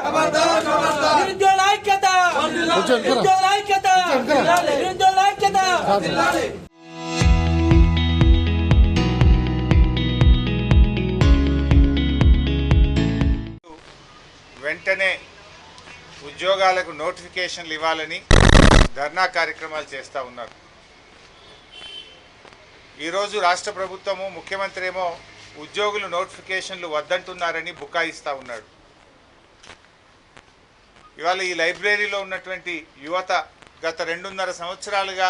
నిరుద్యోగుల ఐక్యత, నిరుద్యోగుల ఐక్యత, నిరుద్యోగుల ఐక్యత. వెంటనే ఉద్యోగాలకు నోటిఫికేషన్లు ఇవ్వాలని ధర్నా కార్యక్రమాలు చేస్తూ ఉన్నారు. ఈరోజు రాష్ట్ర ప్రభుత్వము ముఖ్యమంత్రి ఏమో ఉద్యోగులు నోటిఫికేషన్లు వద్దంటున్నారని బుకాయిస్తూ ఉన్నాడు. ఇవాళ ఈ లైబ్రరీలో ఉన్నటువంటి యువత గత 2.5 సంవత్సరాలుగా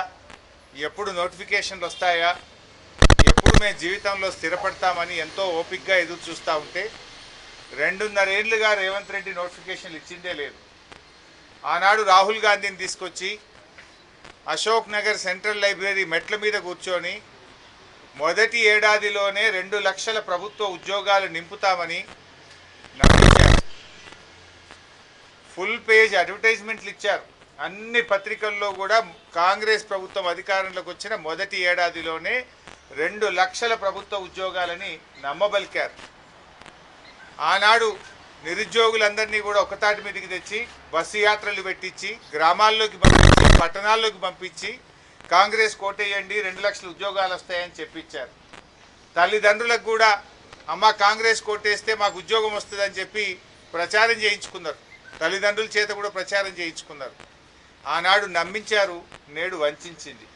ఎప్పుడు నోటిఫికేషన్లు వస్తాయా, ఎప్పుడు మేము జీవితంలో స్థిరపడతామని ఎంతో ఓపికగా ఎదురు చూస్తూ ఉంటే 2.5 ఏళ్లుగా రేవంత్ రెడ్డి నోటిఫికేషన్లు ఇచ్చిందే లేదు. ఆనాడు రాహుల్ గాంధీని తీసుకొచ్చి అశోక్ నగర్ సెంట్రల్ లైబ్రరీ మెట్ల మీద కూర్చొని మొదటి ఏడాదిలోనే 2 లక్షల ప్రభుత్వ ఉద్యోగాలు నింపుతామని నమ్మించారు. ఫుల్ పేజ్ అడ్వర్టైజ్మెంట్లు ఇచ్చారు. అన్ని పత్రికల్లో కూడా కాంగ్రెస్ ప్రభుత్వం అధికారంలోకి వచ్చిన మొదటి ఏడాదిలోనే 2 లక్షల ప్రభుత్వ ఉద్యోగాలని నమ్మబలికారు. ఆనాడు నిరుద్యోగులందరినీ కూడా ఒకతాటి మీదకి తెచ్చి బస్సు యాత్రలు పెట్టించి గ్రామాల్లోకి పంపించి పట్టణాల్లోకి పంపించి కాంగ్రెస్ కోటేయండి 2 లక్షల ఉద్యోగాలు వస్తాయని చెప్పించారు. తల్లిదండ్రులకు కూడా అమ్మ కాంగ్రెస్ కోటేస్తే మాకు ఉద్యోగం వస్తుందని చెప్పి ప్రచారం చేయించుకున్నారు. తల్లిదండ్రుల చేత కూడా ప్రచారం చేయించుకున్నారు. ఆనాడు నమ్మించారు, నేడు వంచింది.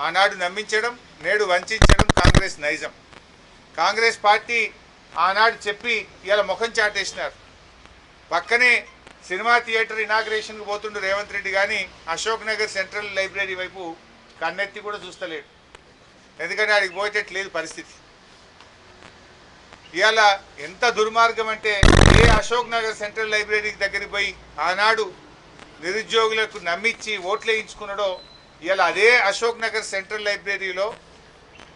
ఆనాడు నమ్మించడం, నేడు వంచడం కాంగ్రెస్ నైజం. కాంగ్రెస్ పార్టీ ఆనాడు చెప్పి ఇలా ముఖం చాటేసినారు. పక్కనే సినిమా థియేటర్ ఇనాగ్రేషన్కి పోతుండు రేవంత్ రెడ్డి, కానీ అశోక్ నగర్ సెంట్రల్ లైబ్రరీ వైపు కన్నెత్తి కూడా చూస్తలేడు. ఎందుకంటే ఆడికి పోయేటట్లేదు పరిస్థితి. ఇవాళ ఎంత దుర్మార్గం అంటే ఏ అశోక్ నగర్ సెంట్రల్ లైబ్రరీకి దగ్గరికి పోయి ఆనాడు నిరుద్యోగులకు నమ్మించి ఓట్లు వేయించుకున్నాడో ఇవాళ అదే అశోక్ నగర్ సెంట్రల్ లైబ్రరీలో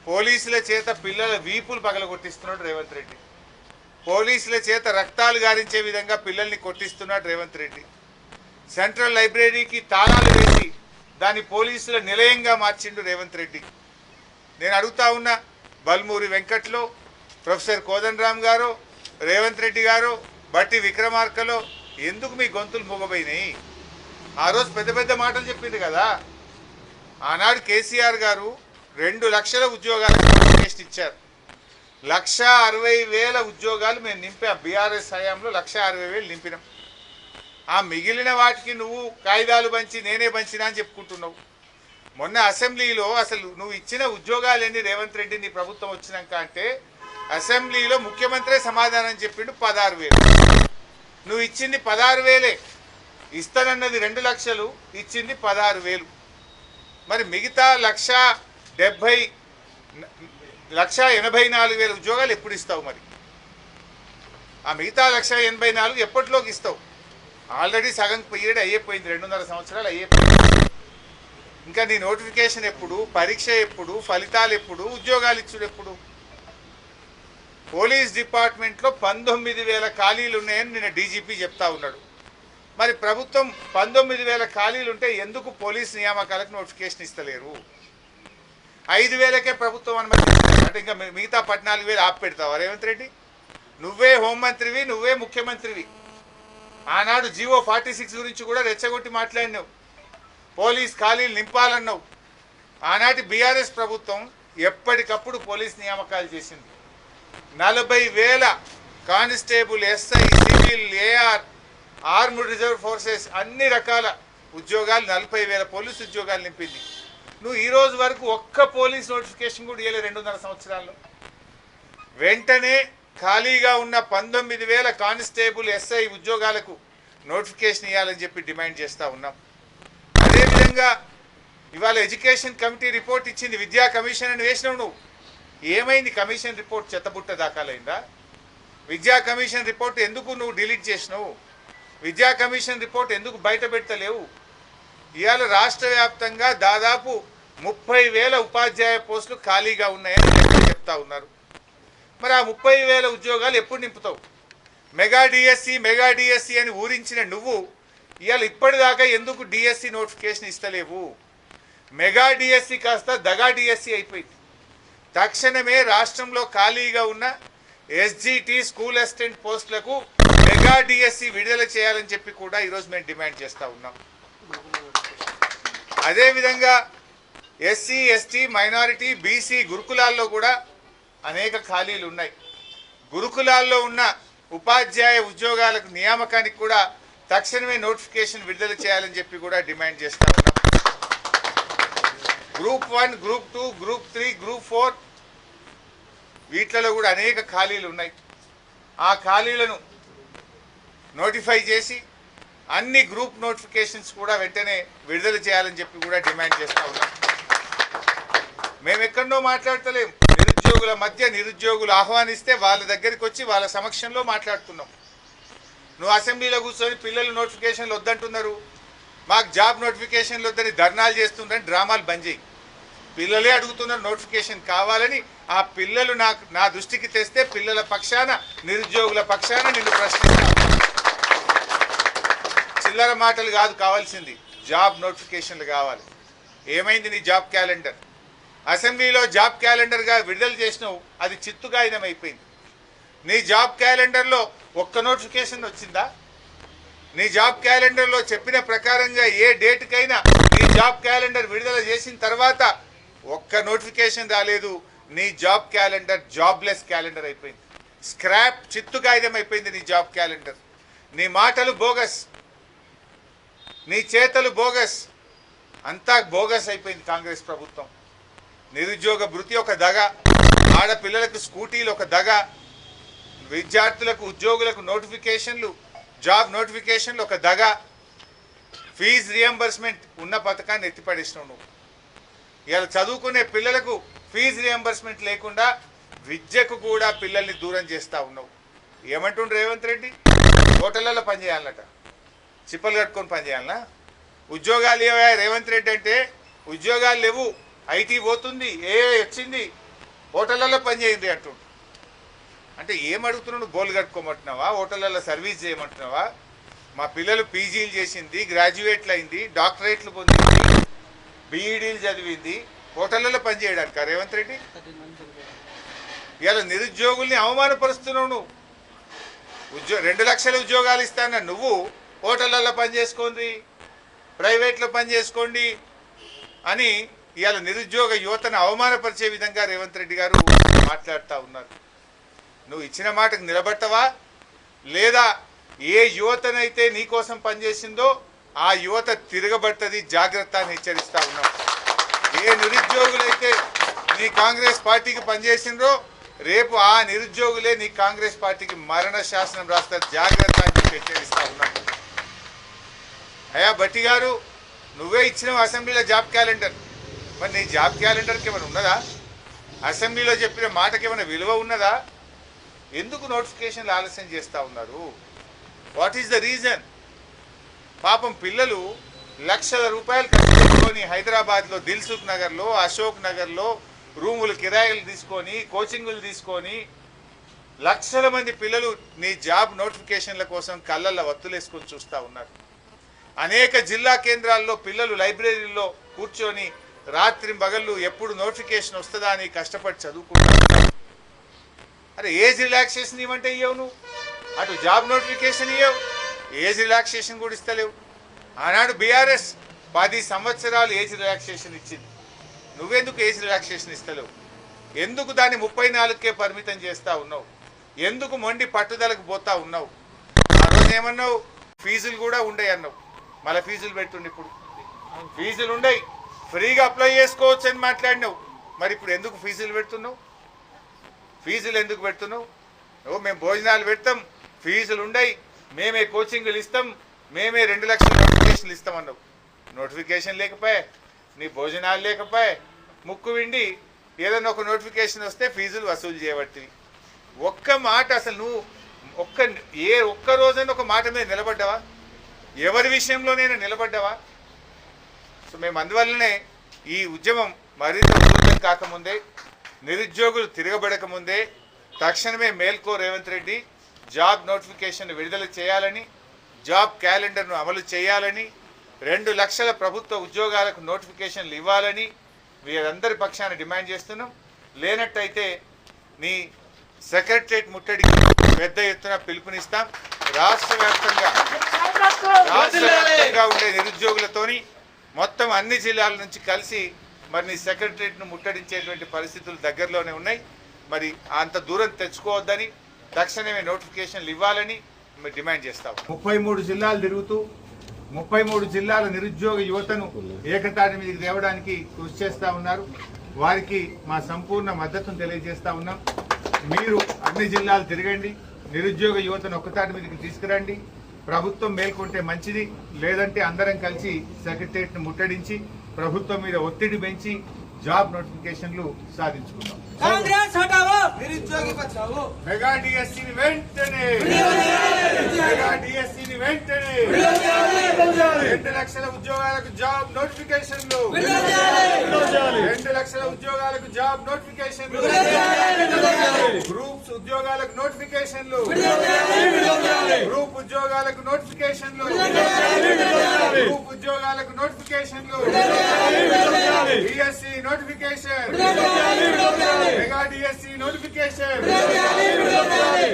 పోలీసుల చేత పిల్లల వీపులు పగలగొట్టిస్తున్నాడు రేవంత్ రెడ్డి. పోలీసుల చేత రక్తాలు గారించే విధంగా పిల్లల్ని కొట్టిస్తున్నాడు రేవంత్ రెడ్డి. సెంట్రల్ లైబ్రరీకి తాళాలు వేసి దాన్ని పోలీసుల నిలయంగా మార్చిండు రేవంత్ రెడ్డి. నేను అడుగుతా ఉన్నా, బల్మూరి వెంకట్లో, ప్రొఫెసర్ కోదండరామ్ గారు, రేవంత్ రెడ్డి గారు, బట్టి విక్రమార్కలో ఎందుకు మీ గొంతులు మూగపోయినాయి? ఆ రోజు పెద్ద పెద్ద మాటలు చెప్పింది కదా. ఆనాడు కేసీఆర్ గారు 2 లక్షల ఉద్యోగాలకు నోటిఫికేషన్ ఇచ్చారు. 1,60,000 ఉద్యోగాలు మేము నింపాం. బీఆర్ఎస్ హయాంలో 1,60,000 నింపినాం. ఆ మిగిలిన వాటికి నువ్వు కాగితాలు పంచి నేనే పంచినా అని చెప్పుకుంటున్నావు. మొన్న అసెంబ్లీలో అసలు నువ్వు ఇచ్చిన ఉద్యోగాలన్నీ రేవంత్ రెడ్డి నీ ప్రభుత్వం వచ్చినాక అంటే అసెంబ్లీలో ముఖ్యమంత్రే సమాధానం చెప్పిండు 16,000. నువ్వు ఇచ్చింది 16,000. ఇస్తానన్నది 2 లక్షలు, ఇచ్చింది 16,000. మరి మిగతా 1,84,000 ఉద్యోగాలు ఎప్పుడు ఇస్తావు? మరి ఆ మిగతా 1,84,000 ఎప్పటిలోకి ఇస్తావు? ఆల్రెడీ సగం పీరియడ్ అయిపోయింది, 2.5 సంవత్సరాలు అయిపోయింది. ఇంకా నీ నోటిఫికేషన్ ఎప్పుడు, పరీక్ష ఎప్పుడు, ఫలితాలు ఎప్పుడు, ఉద్యోగాలు ఇచ్చుడు ఎప్పుడు? పోలీస్ డిపార్ట్మెంట్లో 19,000 ఖాళీలు ఉన్నాయని నిన్న డీజీపీ చెప్తా ఉన్నాడు. మరి ప్రభుత్వం 19,000 ఖాళీలు ఉంటే ఎందుకు పోలీస్ నియామకాలకు నోటిఫికేషన్ ఇస్తలేరు? 5,000కే ప్రభుత్వం అనుమతి అంటే ఇంకా మిగతా 14,000 ఆపి పెడతావా రేవంత్ రెడ్డి? నువ్వే హోంమంత్రివి, నువ్వే ముఖ్యమంత్రివి. ఆనాడు జీవో 46 గురించి కూడా రెచ్చగొట్టి మాట్లాడినావు. పోలీస్ ఖాళీలు నింపాలన్నావు. ఆనాటి బీఆర్ఎస్ ప్రభుత్వం ఎప్పటికప్పుడు పోలీస్ నియామకాలు చేసింది. 40,000 constable, SI, civil, AR, armed reserve forces అన్ని రకాల ఉద్యోగాలు 40,000 పోలీసు ఉద్యోగాలు నింపింది. నువ్వు ఈ రోజు వరకు ఒక్క పోలీస్ నోటిఫికేషన్ కూడా ఇవ్వలేదు 2.5 సంవత్సరాల్లో. వెంటనే ఖాళీగా ఉన్న 19,000 కానిస్టేబుల్, ఎస్ఐ ఉద్యోగాలకు నోటిఫికేషన్ ఇవ్వాలని చెప్పి డిమాండ్ చేస్తూ ఉన్నాం. అదేవిధంగా ఇవాళ ఎడ్యుకేషన్ కమిటీ రిపోర్ట్ ఇచ్చింది. విద్యా కమిషన్ అని వేసినావు నువ్వు. ఏమైంది కమిషన్ రిపోర్ట్? చెత్తబుట్ట దాఖలైందా? విద్యా కమిషన్ రిపోర్ట్ ఎందుకు నువ్వు డిలీట్ చేసినావు? విద్యా కమిషన్ రిపోర్ట్ ఎందుకు బయట పెడతలేవు? ఇవాళ రాష్ట్ర వ్యాప్తంగా దాదాపు 30,000 ఉపాధ్యాయ పోస్టులు ఖాళీగా ఉన్నాయని చెప్తా ఉన్నారు. మరి ఆ 30,000 ఉద్యోగాలు ఎప్పుడు నింపుతావు? మెగా డిఎస్సి అని ఊరించిన నువ్వు ఇవాళ ఇప్పటిదాకా ఎందుకు డిఎస్సి నోటిఫికేషన్ ఇస్తలేవు? మెగా డిఎస్సి కాస్త దగా డిఎస్సి అయిపోయింది. తక్షణమే రాష్ట్రంలో ఖాళీగా ఉన్న ఎస్జిటి స్కూల్ అసిస్టెంట్ పోస్టులకు మెగా డిఎస్సి విడుదల చేయాలని చెప్పి కూడా ఈరోజు మేము డిమాండ్ చేస్తూ ఉన్నాం. అదేవిధంగా ఎస్సీ ఎస్టీ మైనారిటీ బీసీ గురుకులాల్లో కూడా అనేక ఖాళీలు ఉన్నాయి. గురుకులాల్లో ఉన్న ఉపాధ్యాయ ఉద్యోగాలకు నియామకానికి కూడా తక్షణమే నోటిఫికేషన్ విడుదల చేయాలని చెప్పి కూడా డిమాండ్ చేస్తూ ఉన్నాం. గ్రూప్ 1, గ్రూప్ 2, గ్రూప్ 3, గ్రూప్ 4 వీటిలో కూడా అనేక ఖాళీలు ఉన్నాయి. ఆ ఖాళీలను నోటిఫై చేసి అన్ని గ్రూప్ నోటిఫికేషన్స్ కూడా వెంటనే విడుదల చేయాలని చెప్పి కూడా డిమాండ్ చేస్తూ ఉన్నాం. మేము ఎక్కడో మాట్లాడతలేం. నిరుద్యోగుల మధ్య నిరుద్యోగులు ఆహ్వానిస్తే వాళ్ళ దగ్గరికి వచ్చి వాళ్ళ సమక్షంలో మాట్లాడుతున్నాం. నువ్వు అసెంబ్లీలో కూర్చొని పిల్లలు నోటిఫికేషన్లు వద్దంటున్నారు, మాకు జాబ్ నోటిఫికేషన్లు వద్దని ధర్నాలు చేస్తుందని డ్రామాలు బంద్ చేయి. పిల్లలే అడుగుతున్నారు నోటిఫికేషన్ కావాలని. ఆ పిల్లలు నా దృష్టికి తెస్తే పిల్లల పక్షాన నిరుద్యోగుల పక్షాన నిన్ను ప్రశ్నిస్తా. చిల్లర మాటలు కాదు కావాల్సింది, జాబ్ నోటిఫికేషన్లు కావాలి. ఏమైంది నీ జాబ్ క్యాలెండర్? అసెంబ్లీలో జాబ్ క్యాలెండర్గా విడుదల చేసినావు, అది చిత్తుగాయినం అయిపోయింది. నీ జాబ్ క్యాలెండర్లో ఒక్క నోటిఫికేషన్ వచ్చిందా? నీ జాబ్ క్యాలెండర్లో చెప్పిన ప్రకారంగా ఏ డేట్కైనా నీ జాబ్ క్యాలెండర్ విడుదల చేసిన తర్వాత ఒక్క నోటిఫికేషన్ రాలేదు. నీ జాబ్ క్యాలెండర్ జాబ్లెస్ క్యాలెండర్ అయిపోయింది. స్క్రాప్ చిత్తుగాయినం అయిపోయింది నీ జాబ్ క్యాలెండర్. నీ మాటలు బోగస్, నీ చేతలు బోగస్, అంతా బోగస్ అయిపోయింది కాంగ్రెస్ ప్రభుత్వం. నిరుద్యోగ భృతి ఒక దగ, ఆడపిల్లలకు స్కూటీలు ఒక దగ, విద్యార్థులకు ఉద్యోగులకు నోటిఫికేషన్లు జాబ్ నోటిఫికేషన్లు ఒక దగ, ఫీజు రియంబర్స్మెంట్ ఉన్న పథకాన్ని ఎత్తిపడేసినావు నువ్వు. ఇలా చదువుకునే పిల్లలకు ఫీజు రియంబర్స్మెంట్ లేకుండా విద్యకు కూడా పిల్లల్ని దూరం చేస్తూ ఉన్నావు. ఏమంటుండ్రు రేవంత్ రెడ్డి? హోటళ్ళల్లో పనిచేయాలన్నట, చిప్పలు కట్టుకొని పనిచేయాలనా? ఉద్యోగాలు ఏవా రేవంత్ రెడ్డి అంటే? ఉద్యోగాలు లేవు, ఐటీ పోతుంది, వచ్చింది, హోటళ్ళల్లో పనిచేయండి అంటుండు. అంటే ఏమడుగుతున్నావు? గోల్ కట్టుకోమంటున్నావా? హోటళ్ళల్లో సర్వీస్ చేయమంటున్నావా? మా పిల్లలు పీజీలు చేసింది, గ్రాడ్యుయేట్లు అయింది, డాక్టరేట్లు పొందింది, బీఈడీలు చదివింది, హోటళ్ళల్లో పనిచేయడానికి రేవంత్ రెడ్డి? ఇలా నిరుద్యోగుల్ని అవమానపరుస్తున్నావు నువ్వు. 2 లక్షల ఉద్యోగాలు ఇస్తాన నువ్వు హోటళ్ళల్లో పనిచేసుకోండి, ప్రైవేట్లో పనిచేసుకోండి అని ఇవాళ నిరుద్యోగ యువతను అవమానపరిచే విధంగా రేవంత్ రెడ్డి గారు మాట్లాడుతూ ఉన్నారు. నువ్వు ఇచ్చిన మాటకు నిలబడతావా? లేదా ఏ యువతనైతే నీ కోసం పనిచేసిందో ఆ యువత తిరగబడుతుంది, జాగ్రత్త అని హెచ్చరిస్తూ ఉన్నావు. ఏ నిరుద్యోగులైతే నీ కాంగ్రెస్ పార్టీకి పనిచేసిండ్రో రేపు ఆ నిరుద్యోగులే నీ కాంగ్రెస్ పార్టీకి మరణ శాసనం రాస్తారు, జాగ్రత్త అని హెచ్చరిస్తూ ఉన్నావు. అయ్యా భట్టి గారు, నువ్వే ఇచ్చినావు అసెంబ్లీలో జాబ్ క్యాలెండర్. మరి నీ జాబ్ క్యాలెండర్కి ఏమైనా ఉన్నదా? అసెంబ్లీలో చెప్పిన మాటకి ఏమైనా విలువ ఉన్నదా? ఎందుకు నోటిఫికేషన్లు ఆలస్యం చేస్తూ ఉన్నారు? What is the reason? పాపం పిల్లలు లక్షల రూపాయలు ఖర్చు పెట్టుకొని హైదరాబాద్లో దిల్సుఖ్ నగర్లో, అశోక్ నగర్లో రూములు కిరాయిలు తీసుకొని, కోచింగులు తీసుకొని లక్షల మంది పిల్లలు నీ జాబ్ నోటిఫికేషన్ల కోసం కళ్ళల్లో వత్తులేసుకొని చూస్తూ ఉన్నారు. అనేక జిల్లా కేంద్రాల్లో పిల్లలు లైబ్రరీలో కూర్చొని రాత్రి పగళ్ళు ఎప్పుడు నోటిఫికేషన్ వస్తుందా అని కష్టపడి చదువుకుంటారు. అరే ఏజ్ రిలాక్సేషన్ ఇవ్వంటే ఇవ్వవు నువ్వు, అటు జాబ్ నోటిఫికేషన్ ఇవ్వవు, ఏజ్ రిలాక్సేషన్ కూడా ఇస్తలేవు. ఆనాడు బీఆర్ఎస్ 10 సంవత్సరాలు ఏజ్ రిలాక్సేషన్ ఇచ్చింది, నువ్వెందుకు ఏజ్ రిలాక్సేషన్ ఇస్తలేవు? ఎందుకు దాన్ని 34కే పరిమితం చేస్తూ ఉన్నావు? ఎందుకు మొండి పట్టుదలకు పోతా ఉన్నావు? ఆ రోజు ఏమన్నావు? ఫీజులు కూడా ఉండయి అన్నావు, మళ్ళీ ఫీజులు పెట్టుండి. ఇప్పుడు ఫీజులు ఉండయి, ఫ్రీగా అప్లై చేసుకోవచ్చు అని మాట్లాడినావు. మరి ఇప్పుడు ఎందుకు ఫీజులు పెడుతున్నావు? ఫీజులు ఎందుకు పెడుతున్నావు? మేము భోజనాలు పెడతాం, ఫీజులు ఉండయి, మేమే కోచింగ్లు ఇస్తాం, మేమే 2 లక్షల నోటిఫికేషన్లు ఇస్తామన్నావు. నోటిఫికేషన్ లేకపోయా, నీ భోజనాలు లేకపోయా, ముక్కు విండి ఏదైనా ఒక నోటిఫికేషన్ వస్తే ఫీజులు వసూలు చేయబట్టి. ఒక్క మాట అసలు నువ్వు ఒక్క రోజైనా ఒక మాట మీద నిలబడ్డావా? ఎవరి విషయంలోనైనా నిలబడ్డావా? సో మేము అందువల్లనే ఈ ఉద్యమం మరింత ఉధృతం కాకముందే, నిరుద్యోగులు తిరగబడకముందే తక్షణమే మేల్కో రేవంత్ రెడ్డి జాబ్ నోటిఫికేషన్ విడుదల చేయాలని, జాబ్ క్యాలెండర్ను అమలు చేయాలని, 2 లక్షల ప్రభుత్వ ఉద్యోగాలకు నోటిఫికేషన్లు ఇవ్వాలని వీరందరి పక్షాన డిమాండ్ చేస్తున్నాం. లేనట్టయితే నీ సెక్రటరేట్ ముట్టడికి పెద్ద ఎత్తున పిలుపునిస్తాం. రాష్ట్ర వ్యాప్తంగా ఉండే నిరుద్యోగులతోని మొత్తం అన్ని జిల్లాల నుంచి కలిసి మరి సెక్రటరియట్ను ముట్టడించేటువంటి పరిస్థితులు దగ్గరలోనే ఉన్నాయి. మరి అంత దూరం తెచ్చుకోవద్దని తక్షణమే నోటిఫికేషన్లు ఇవ్వాలని మేము డిమాండ్ చేస్తాం. 33 జిల్లాలు తిరుగుతూ 33 జిల్లాల నిరుద్యోగ యువతను ఏకతాటి మీదకి తేవడానికి కృషి చేస్తూ ఉన్నారు. వారికి మా సంపూర్ణ మద్దతును తెలియజేస్తా ఉన్నాం. మీరు అన్ని జిల్లాలు తిరగండి, నిరుద్యోగ యువతను ఒక్కతాటి మీదకి తీసుకురండి. ప్రభుత్వం మేల్కొంటే మంచిది, లేదంటే అందరం కలిసి సెక్రటరియట్ను ముట్టడించి ప్రభుత్వం మీద ఒత్తిడి పెంచి జాబ్ నోటిఫికేషన్లు సాధించుకుందాం. కాంగ్రెస్ హటావో, నిరుద్యోగి బచావో. మెగా డిఎస్సీని వెంటనే 2 లక్షల ఉద్యోగాలకు జాబ్ నోటిఫికేషన్లు, 2 లక్షల ఉద్యోగాలకు జాబ్ నోటిఫికేషన్లు, గ్రూప్స్ ఉద్యోగాలకు నోటిఫికేషన్లు, గ్రూప్ ఉద్యోగాలకు నోటిఫికేషన్లు, గ్రూప్ ఉద్యోగాలకు నోటిఫికేషన్లు, DSC notification, mega DSC notification,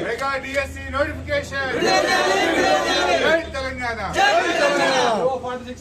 mega DSC notification. జై తెలంగాణ.